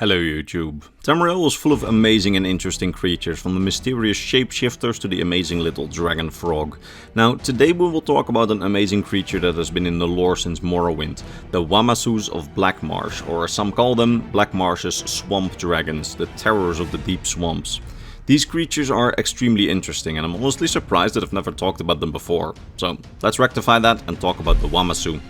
Hello YouTube. Tamriel was full of amazing and interesting creatures, from the mysterious shapeshifters to the amazing little dragon frog. Now, today we will talk about an amazing creature that has been in the lore since Morrowind, the Wamasus of Black Marsh, or as some call them, Black Marsh's swamp dragons, the terrors of the deep swamps. These creatures are extremely interesting, and I'm honestly surprised that I've never talked about them before. So, let's rectify that and talk about the Wamasu.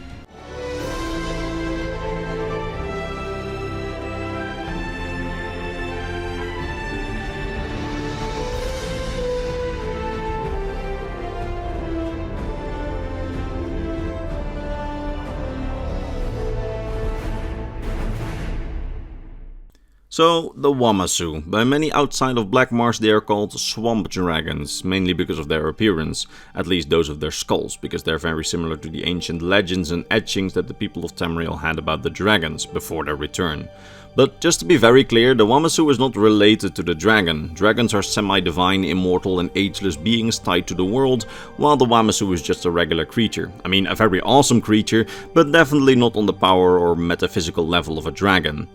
So, the Wamasu. By many outside of Black Marsh they are called swamp dragons, mainly because of their appearance, at least those of their skulls, because they're very similar to the ancient legends and etchings that the people of Tamriel had about the dragons before their return. But just to be very clear, the Wamasu is not related to the dragon. Dragons are semi-divine, immortal and ageless beings tied to the world, while the Wamasu is just a regular creature. I mean, a very awesome creature, but definitely not on the power or metaphysical level of a dragon.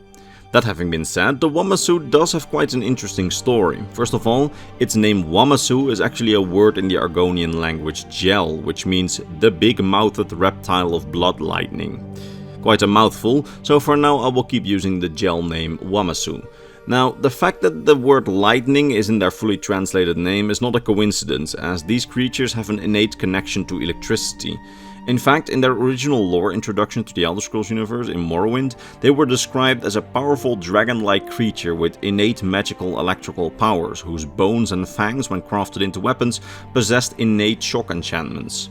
That having been said, the Wamasu does have quite an interesting story. First of all, its name Wamasu is actually a word in the Argonian language gel, which means the big-mouthed reptile of blood lightning. Quite a mouthful, so for now I will keep using the gel name Wamasu. Now, the fact that the word lightning is in their fully translated name is not a coincidence, as these creatures have an innate connection to electricity. In fact, in their original lore introduction to the Elder Scrolls universe in Morrowind, they were described as a powerful dragon-like creature with innate magical electrical powers, whose bones and fangs, when crafted into weapons, possessed innate shock enchantments.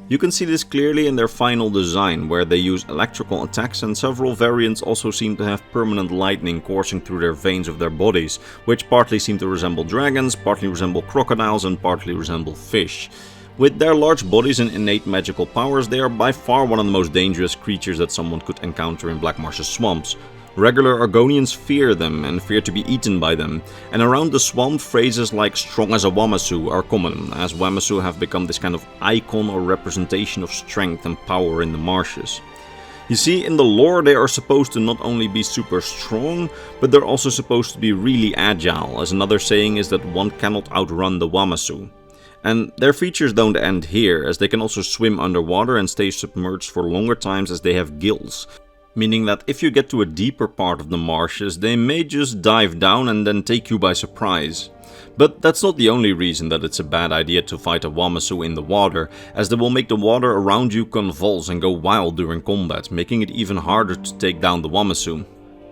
You can see this clearly in their final design, where they use electrical attacks, and several variants also seem to have permanent lightning coursing through their veins of their bodies, which partly seem to resemble dragons, partly resemble crocodiles and partly resemble fish. With their large bodies and innate magical powers, they are by far one of the most dangerous creatures that someone could encounter in Black Marsh's swamps. Regular Argonians fear them and fear to be eaten by them, and around the swamp phrases like strong as a Wamasu are common, as Wamasu have become this kind of icon or representation of strength and power in the marshes. You see, in the lore they are supposed to not only be super strong, but they're also supposed to be really agile, as another saying is that one cannot outrun the Wamasu. And their features don't end here, as they can also swim underwater and stay submerged for longer times as they have gills. Meaning that if you get to a deeper part of the marshes, they may just dive down and then take you by surprise. But that's not the only reason that it's a bad idea to fight a Wamasu in the water, as they will make the water around you convulse and go wild during combat, making it even harder to take down the Wamasu.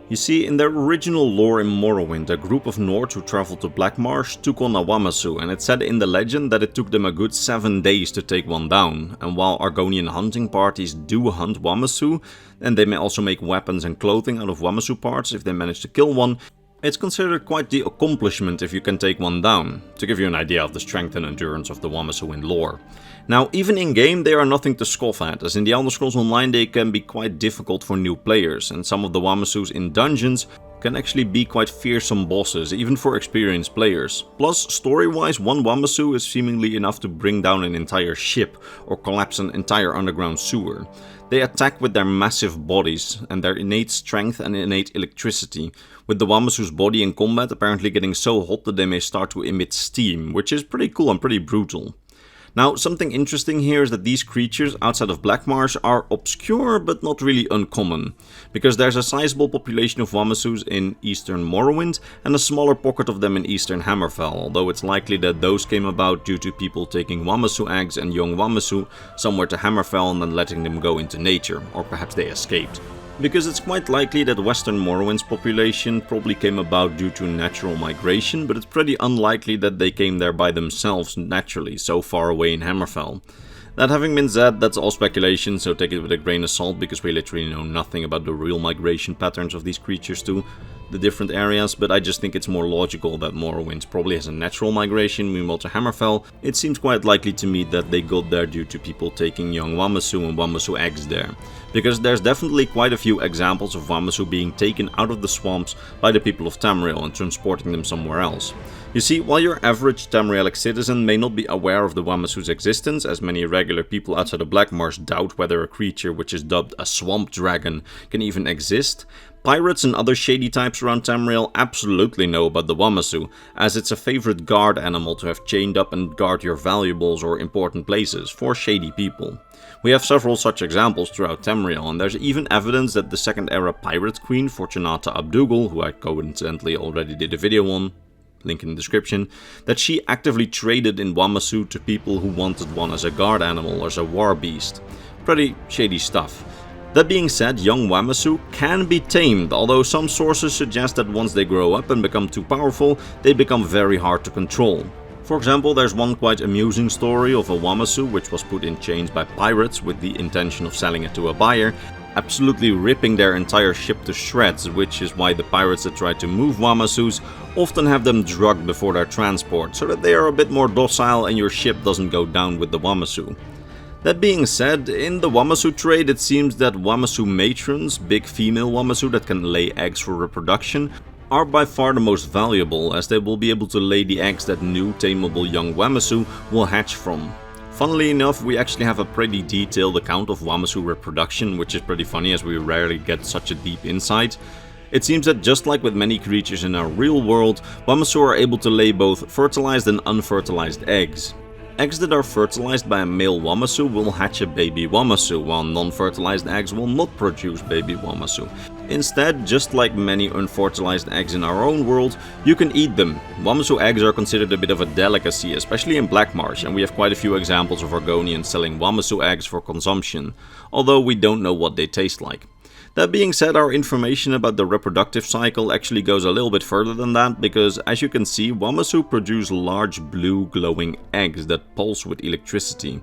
You see, in their original lore in Morrowind, a group of Nords who traveled to Black Marsh took on a Wamasu, and it said in the legend that it took them a good 7 days to take one down. And while Argonian hunting parties do hunt Wamasu, and they may also make weapons and clothing out of Wamasu parts if they manage to kill one, it's considered quite the accomplishment if you can take one down, to give you an idea of the strength and endurance of the Wamasu in lore. Now, even in-game they are nothing to scoff at, as in the Elder Scrolls Online they can be quite difficult for new players, and some of the Wamasus in dungeons can actually be quite fearsome bosses, even for experienced players. Plus, story-wise, one Wamasu is seemingly enough to bring down an entire ship, or collapse an entire underground sewer. They attack with their massive bodies, and their innate strength and innate electricity, with the Wamasu's body in combat apparently getting so hot that they may start to emit steam, which is pretty cool and pretty brutal. Now, something interesting here is that these creatures outside of Black Marsh are obscure but not really uncommon, because there's a sizable population of Wamasus in eastern Morrowind and a smaller pocket of them in eastern Hammerfell, although it's likely that those came about due to people taking Wamasu eggs and young Wamasu somewhere to Hammerfell and then letting them go into nature, or perhaps they escaped. Because it's quite likely that Western Morrowind's population probably came about due to natural migration, but it's pretty unlikely that they came there by themselves naturally, so far away in Hammerfell. That having been said, that's all speculation, so take it with a grain of salt, because we literally know nothing about the real migration patterns of these creatures to the different areas, but I just think it's more logical that Morrowind probably has a natural migration. Meanwhile to Hammerfell, it seems quite likely to me that they got there due to people taking young Wamasu and Wamasu eggs there. Because there's definitely quite a few examples of Wamasu being taken out of the swamps by the people of Tamriel and transporting them somewhere else. You see, while your average Tamrielic citizen may not be aware of the Wamasu's existence, as many regular people outside of Black Marsh doubt whether a creature which is dubbed a swamp dragon can even exist, Pirates and other shady types around Tamriel absolutely know about the Wamasu, as it's a favorite guard animal to have chained up and guard your valuables or important places for shady people. We have several such examples throughout Tamriel, and there's even evidence that the second era pirate queen Fortunata Ap Dugal, who I coincidentally already did a video on, link in the description, that she actively traded in Wamasu to people who wanted one as a guard animal or as a war beast. Pretty shady stuff. That being said, young Wamasu can be tamed, although some sources suggest that once they grow up and become too powerful, they become very hard to control. For example, there's one quite amusing story of a Wamasu which was put in chains by pirates with the intention of selling it to a buyer, absolutely ripping their entire ship to shreds, which is why the pirates that try to move Wamasus often have them drugged before their transport, so that they are a bit more docile and your ship doesn't go down with the Wamasu. That being said, in the Wamasu trade it seems that Wamasu matrons, big female Wamasu that can lay eggs for reproduction, are by far the most valuable, as they will be able to lay the eggs that new tameable young Wamasu will hatch from. Funnily enough, we actually have a pretty detailed account of Wamasu reproduction, which is pretty funny as we rarely get such a deep insight. It seems that just like with many creatures in our real world, Wamasu are able to lay both fertilized and unfertilized eggs. Eggs that are fertilized by a male Wamasu will hatch a baby Wamasu, while non-fertilized eggs will not produce baby Wamasu. Instead, just like many unfertilized eggs in our own world, you can eat them. Wamasu eggs are considered a bit of a delicacy, especially in Black Marsh, and we have quite a few examples of Argonians selling Wamasu eggs for consumption, although we don't know what they taste like. That being said, our information about the reproductive cycle actually goes a little bit further than that, because as you can see, Wamasu produce large blue glowing eggs that pulse with electricity.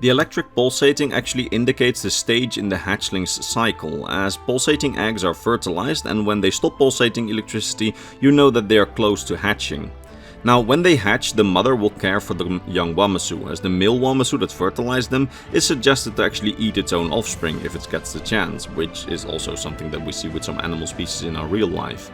The electric pulsating actually indicates the stage in the hatchling's cycle, as pulsating eggs are fertilized, and when they stop pulsating electricity, you know that they are close to hatching. Now, when they hatch, the mother will care for the young Wamasu, as the male Wamasu that fertilized them is suggested to actually eat its own offspring if it gets the chance, which is also something that we see with some animal species in our real life.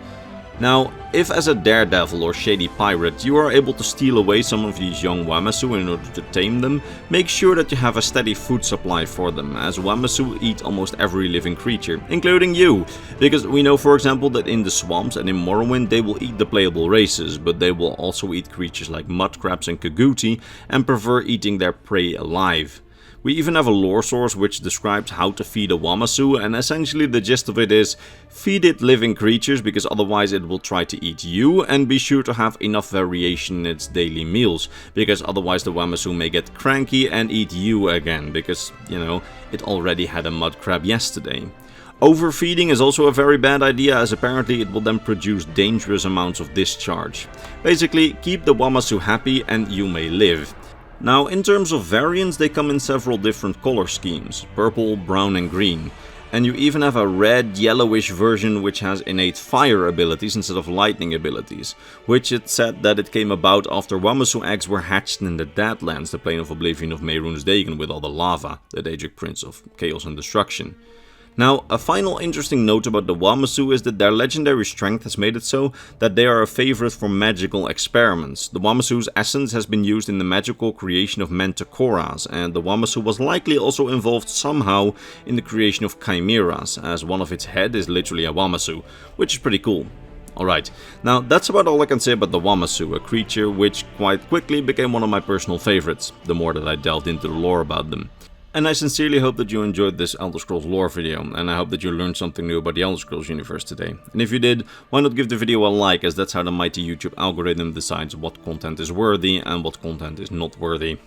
Now, if as a daredevil or shady pirate you are able to steal away some of these young Wamasu in order to tame them, make sure that you have a steady food supply for them, as Wamasu eat almost every living creature, including you, because we know for example that in the swamps and in Morrowind they will eat the playable races, but they will also eat creatures like mudcrabs and Kaguti and prefer eating their prey alive. We even have a lore source which describes how to feed a Wamasu, and essentially the gist of it is, feed it living creatures because otherwise it will try to eat you, and be sure to have enough variation in its daily meals, because otherwise the Wamasu may get cranky and eat you again, because, you know, it already had a mud crab yesterday. Overfeeding is also a very bad idea, as apparently it will then produce dangerous amounts of discharge. Basically, keep the Wamasu happy and you may live. Now, in terms of variants, they come in several different color schemes, purple, brown and green. And you even have a red, yellowish version which has innate fire abilities instead of lightning abilities, which it said that it came about after Wamasu eggs were hatched in the Deadlands, the plane of oblivion of Mehrunes Dagon with all the lava, the Daedric prince of chaos and destruction. Now, a final interesting note about the Wamasu is that their legendary strength has made it so that they are a favorite for magical experiments. The Wamasu's essence has been used in the magical creation of manticoras, and the Wamasu was likely also involved somehow in the creation of chimeras, as one of its head is literally a Wamasu, which is pretty cool. Alright, now that's about all I can say about the Wamasu, a creature which quite quickly became one of my personal favorites, the more that I delved into the lore about them. And I sincerely hope that you enjoyed this Elder Scrolls lore video, and I hope that you learned something new about the Elder Scrolls universe today. And if you did, why not give the video a like, as that's how the mighty YouTube algorithm decides what content is worthy and what content is not worthy.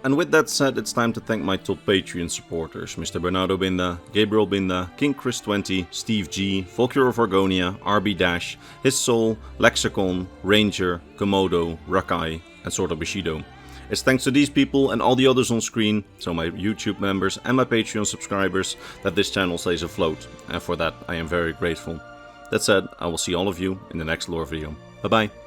And with that said, it's time to thank my top Patreon supporters: Mr. Bernardo Binda, Gabriel Binda, King Chris 20, Steve G, Volcure of Argonia, RB Dash, His Soul, Lexicon, Ranger, Komodo, Rakai, and Sword of Bushido. It's thanks to these people and all the others on screen, so my YouTube members and my Patreon subscribers, that this channel stays afloat, and for that I am very grateful. That said, I will see all of you in the next lore video. Bye bye.